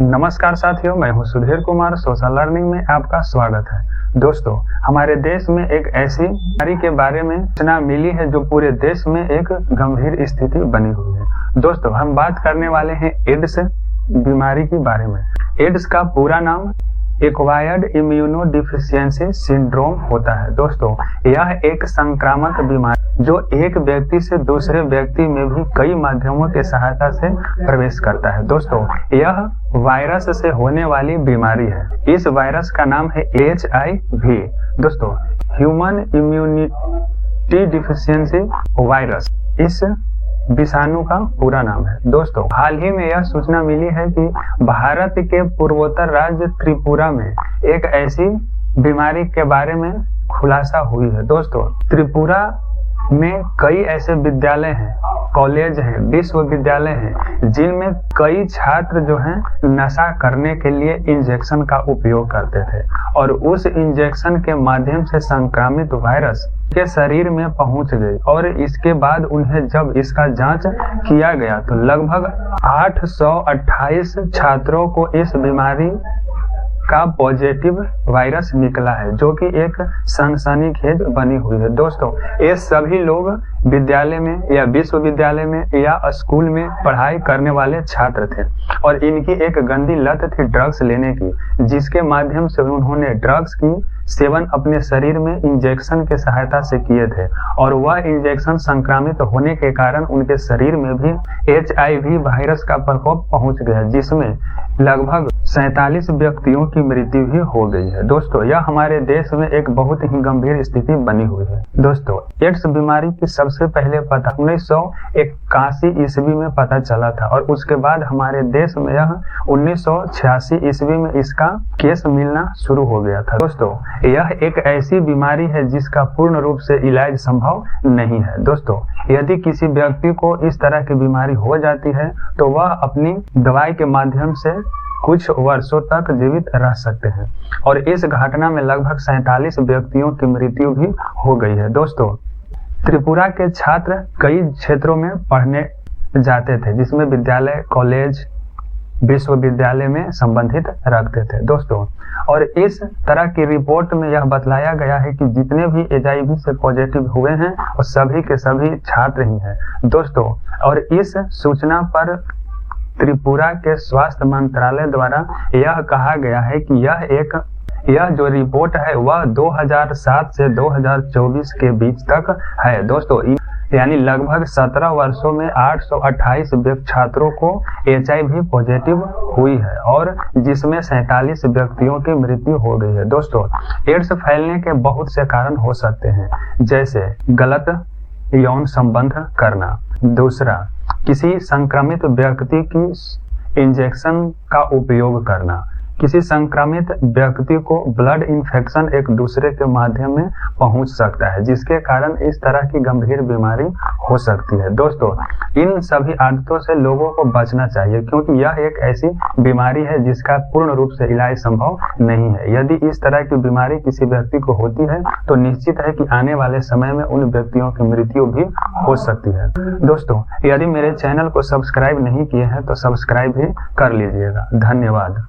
नमस्कार साथियों, मैं हूं सुधीर कुमार। सोशल लर्निंग में आपका स्वागत है। दोस्तों, हमारे देश में एक ऐसी बीमारी के बारे में सूचना मिली है जो पूरे देश में एक गंभीर स्थिति बनी हुई है। दोस्तों, हम बात करने वाले हैं एड्स बीमारी के बारे में। एड्स का पूरा नाम एक्वायर्ड इम्यूनोडिफिशियेंसी सिंड्रोम होता है। दोस्तों, यह एक संक्रामक बीमारी जो एक व्यक्ति से दूसरे व्यक्ति में भी कई माध्यमों के सहायता से प्रवेश करता है। दोस्तों, यह वायरस से होने वाली बीमारी है। इस वायरस का नाम है HIV। दोस्तों, ह्यूमन इम्यूनिटी डिफिशियंसी वायरस इस विषाणु का पूरा नाम है। दोस्तों, हाल ही में यह सूचना मिली है कि भारत के पूर्वोत्तर राज्य त्रिपुरा में एक ऐसी बीमारी के बारे में खुलासा हुई है। दोस्तों, त्रिपुरा में कई ऐसे विद्यालय हैं, कॉलेज हैं, विश्वविद्यालय हैं जिनमें कई छात्र जो हैं नशा करने के लिए इंजेक्शन का उपयोग करते थे और उस इंजेक्शन के माध्यम से संक्रामित वायरस के शरीर में पहुंच गई और इसके बाद उन्हें जब इसका जांच किया गया तो लगभग 828 छात्रों को इस बीमारी का पॉजिटिव वायरस निकला है, जो कि एक सनसनीखेज बनी हुई है। दोस्तों, ये सभी लोग विद्यालय में या विश्वविद्यालय में या स्कूल में पढ़ाई करने वाले छात्र थे और इनकी एक गंदी लत थी ड्रग्स लेने की, जिसके माध्यम से उन्होंने ड्रग्स की सेवन अपने शरीर में इंजेक्शन के सहायता से किए थे और वह इंजेक्शन संक्रामित होने के कारण उनके शरीर में भी HIV वायरस का प्रकोप पहुंच गया, जिसमें लगभग 47 व्यक्तियों की मृत्यु भी हो गई है। दोस्तों, यह हमारे देश में एक बहुत ही गंभीर स्थिति बनी हुई है। दोस्तों, एड्स बीमारी की सबसे पहले पता 1981 ईस्वी में पता चला था और उसके बाद हमारे देश में यह 1986 ईस्वी में इसका केस मिलना शुरू हो गया था। दोस्तों, यह एक ऐसी बीमारी है जिसका पूर्ण रूप से इलाज संभव नहीं है। दोस्तों, यदि किसी व्यक्ति को इस तरह की बीमारी हो जाती है तो वह अपनी दवाई के माध्यम से कुछ वर्षों तक जीवित रह सकते हैं और इस घटना में लगभग 47 व्यक्तियों की मृत्यु भी हो गई है। दोस्तों, त्रिपुरा के छात्र कई क्षेत्रों में पढ़ने जाते थे, जिसमें विद्यालय, कॉलेज, विश्वविद्यालय में संबंधित रखते थे। दोस्तों, और इस तरह की रिपोर्ट में यह बतलाया गया है कि जितने भी HIV से पॉजिटिव हुए हैं वो सभी के सभी छात्र ही हैं। दोस्तों, और इस सूचना पर त्रिपुरा के स्वास्थ्य मंत्रालय द्वारा यह कहा गया है कि यह जो रिपोर्ट है वह 2007 से 2024 के बीच तक है। दोस्तों, यानी लगभग 17 वर्षों में 828 छात्रों को HIV पॉजिटिव हुई है और जिसमें 47 व्यक्तियों की मृत्यु हो गई है। दोस्तों, एड्स फैलने के बहुत से कारण हो सकते हैं, जैसे गलत यौन संबंध करना। दूसरा, किसी संक्रमित व्यक्ति की इंजेक्शन का उपयोग करना। किसी संक्रमित व्यक्ति को ब्लड इन्फेक्शन एक दूसरे के माध्यम में पहुंच सकता है, जिसके कारण इस तरह की गंभीर बीमारी हो सकती है। दोस्तों, इन सभी आदतों से लोगों को बचना चाहिए क्योंकि यह एक ऐसी बीमारी है जिसका पूर्ण रूप से इलाज संभव नहीं है। यदि इस तरह की बीमारी किसी व्यक्ति को होती है तो निश्चित है कि आने वाले समय में उन व्यक्तियों की मृत्यु भी हो सकती है। दोस्तों, यदि मेरे चैनल को सब्सक्राइब नहीं किए हैं तो सब्सक्राइब भी कर लीजिएगा। धन्यवाद।